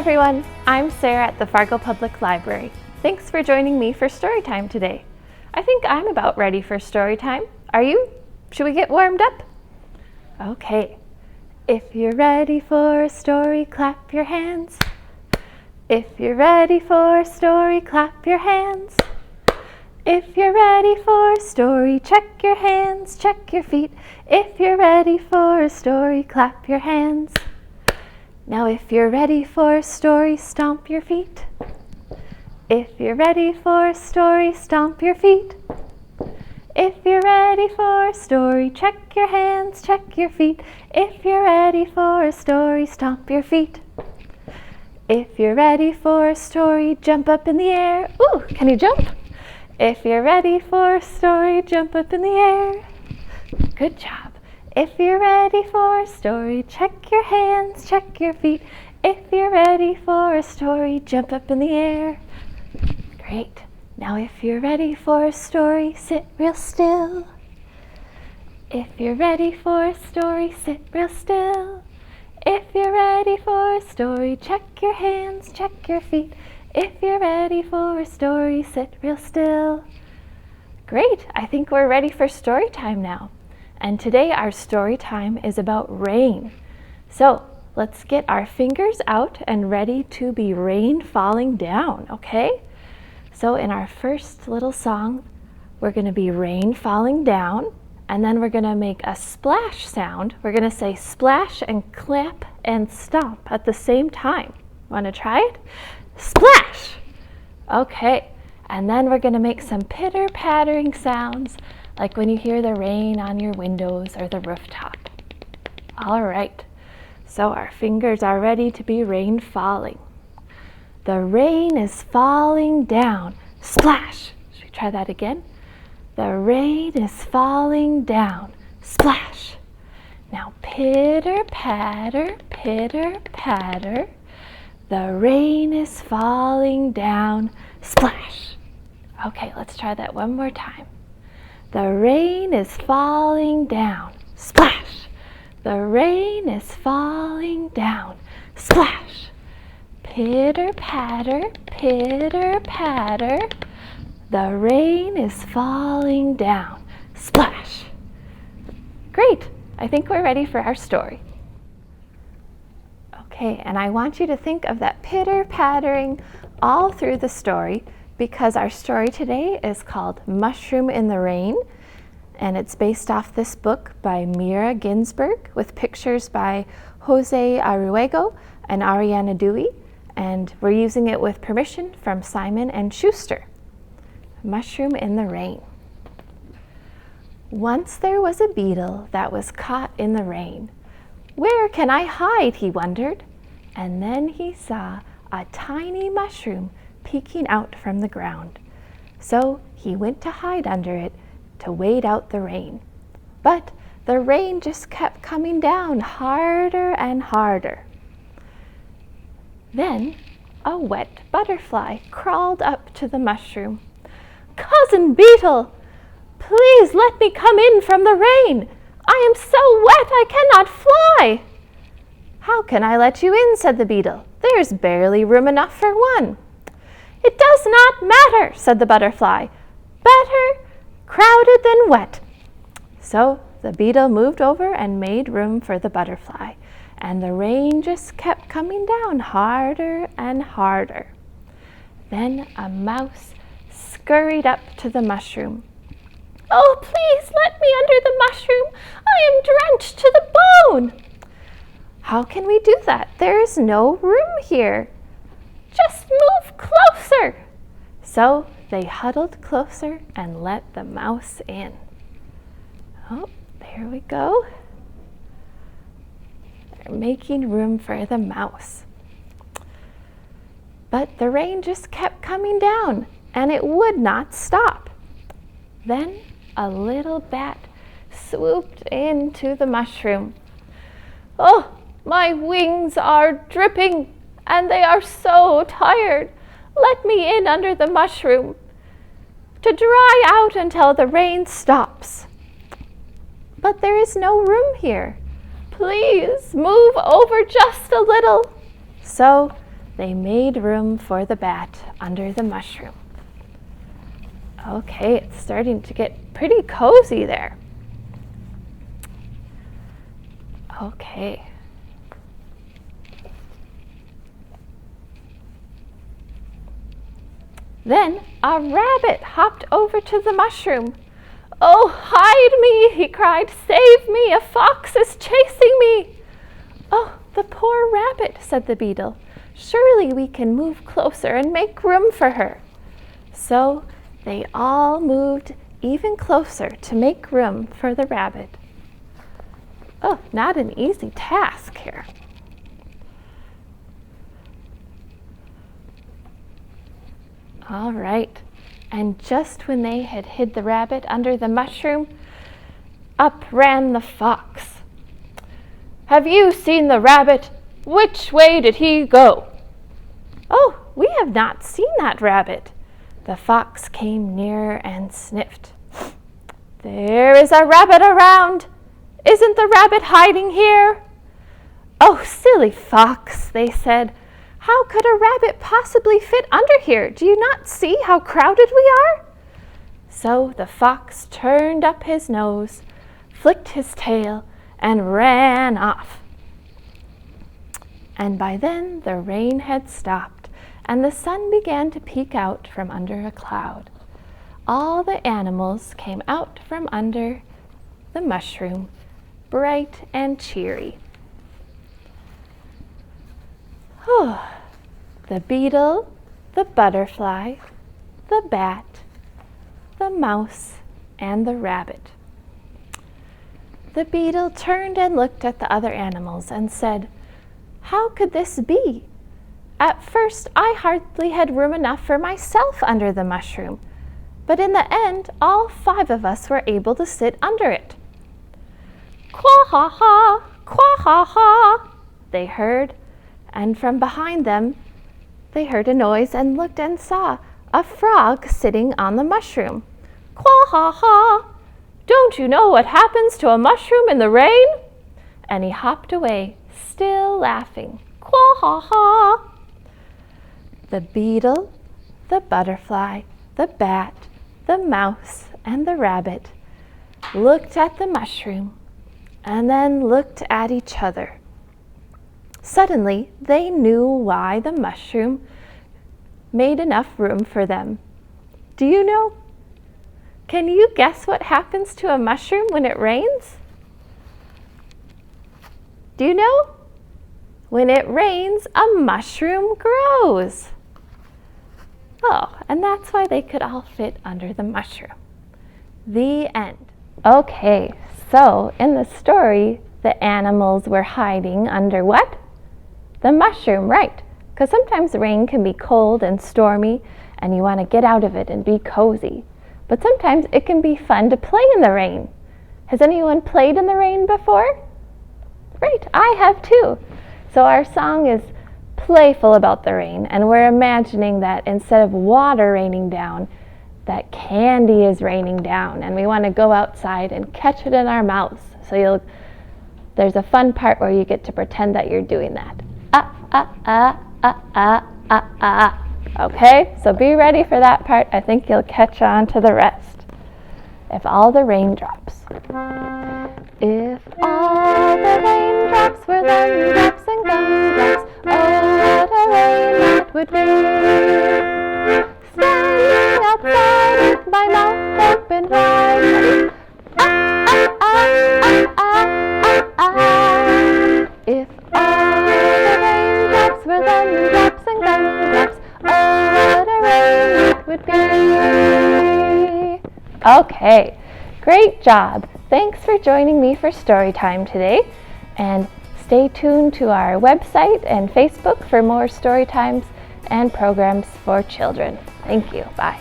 everyone, I'm Sarah at the Fargo Public Library. Thanks for joining me for Storytime today. I think I'm about ready for Storytime. Are you? Should we get warmed up? Okay. If you're ready for a story, clap your hands. If you're ready for a story, clap your hands. If you're ready for a story, check your hands, check your feet. If you're ready for a story, clap your hands. Now if you're ready for a story, stomp your feet. If you're ready for a story, stomp your feet. If you're ready for a story, check your hands, check your feet. If you're ready for a story, stomp your feet. If you're ready for a story, jump up in the air. Ooh, can you jump? If you're ready for a story, jump up in the air. Good job. If you're ready for a story, check your hands, check your feet. If you're ready for a story, jump up in the air. Great. Now if you're ready for a story, sit real still. If you're ready for a story, sit real still. If you're ready for a story, check your hands, check your feet. If you're ready for a story, sit real still. Great. I think we're ready for story time now. And today our story time is about rain. So let's get our fingers out and ready to be rain falling down, okay? So in our first little song, we're going to be rain falling down, and then we're going to make a splash sound. We're going to say splash and clap and stomp at the same time. Want to try it? Splash! Okay, and then we're going to make some pitter-pattering sounds, like when you hear the rain on your windows or the rooftop. All right, so our fingers are ready to be rain falling. The rain is falling down. Splash! Should we try that again? The rain is falling down. Splash! Now pitter-patter, pitter-patter. The rain is falling down. Splash! Okay, let's try that one more time. The rain is falling down. Splash! The rain is falling down. Splash! Pitter-patter, pitter-patter. The rain is falling down. Splash! Great! I think we're ready for our story. Okay, and I want you to think of that pitter-pattering all through the story, because our story today is called Mushroom in the Rain, and it's based off this book by Mira Ginsburg with pictures by Jose Aruego and Ariana Dewey, and we're using it with permission from Simon & Schuster. Mushroom in the Rain. Once there was a beetle that was caught in the rain. Where can I hide, he wondered, and then he saw a tiny mushroom peeking out from the ground. So he went to hide under it to wait out the rain. But the rain just kept coming down harder and harder. Then a wet butterfly crawled up to the mushroom. Cousin Beetle, please let me come in from the rain. I am so wet I cannot fly. How can I let you in, said the beetle. There's barely room enough for one. It does not matter, said the butterfly. Better crowded than wet. So the beetle moved over and made room for the butterfly, and the rain just kept coming down harder and harder. Then a mouse scurried up to the mushroom. Oh, please let me under the mushroom. I am drenched to the bone. How can we do that? There is no room here. Just move closer. So they huddled closer and let the mouse in. Oh, there we go. They're making room for the mouse. But the rain just kept coming down, and it would not stop. Then a little bat swooped into the mushroom. Oh, my wings are dripping, and they are so tired. Let me in under the mushroom to dry out until the rain stops. But there is no room here. Please move over just a little. So they made room for the bat under the mushroom. Okay, it's starting to get pretty cozy there. Okay. Then a rabbit hopped over to the mushroom. "Oh, hide me!" he cried. "Save me! A fox is chasing me!" "Oh, the poor rabbit," said the beetle. "Surely we can move closer and make room for her." So they all moved even closer to make room for the rabbit. Oh, not an easy task here. All right, and just when they had hid the rabbit under the mushroom, up ran the fox. "Have you seen the rabbit? Which way did he go?" "Oh, we have not seen that rabbit." The fox came nearer and sniffed. "There is a rabbit around. Isn't the rabbit hiding here?" "Oh, silly fox," they said. "How could a rabbit possibly fit under here? Do you not see how crowded we are?" So the fox turned up his nose, flicked his tail, and ran off. And by then the rain had stopped, and the sun began to peek out from under a cloud. All the animals came out from under the mushroom, bright and cheery. The beetle, the butterfly, the bat, the mouse, and the rabbit. The beetle turned and looked at the other animals and said, "How could this be? At first I hardly had room enough for myself under the mushroom, but in the end all 5 of us were able to sit under it." "Quah-ha-ha, quah-ha-ha," they heard, and from behind them they heard a noise and looked and saw a frog sitting on the mushroom. "Quah-ha-ha, don't you know what happens to a mushroom in the rain?" And he hopped away, still laughing. "Quah-ha-ha." The beetle, the butterfly, the bat, the mouse, and the rabbit looked at the mushroom and then looked at each other. Suddenly, they knew why the mushroom made enough room for them. Do you know? Can you guess what happens to a mushroom when it rains? Do you know? When it rains, a mushroom grows. Oh, and that's why they could all fit under the mushroom. The end. Okay, so in the story, the animals were hiding under what? The mushroom, right? Because sometimes rain can be cold and stormy and you want to get out of it and be cozy. But sometimes it can be fun to play in the rain. Has anyone played in the rain before? Right, I have too. So our song is playful about the rain, and we're imagining that instead of water raining down, that candy is raining down, and we want to go outside and catch it in our mouths. So there's a fun part where you get to pretend that you're doing that. Okay, so be ready for that part. I think you'll catch on to the rest. If all the raindrops. If all the raindrops were gumdrops and gumdrops, oh, what a rain that would be. Standing outside with my mouth open wide. If all the raindrops were gumdrops and gumdrops, oh, what a rain it would be. Okay, great job. Thanks for joining me for Storytime today, and stay tuned to our website and Facebook for more Storytimes and programs for children. Thank you. Bye.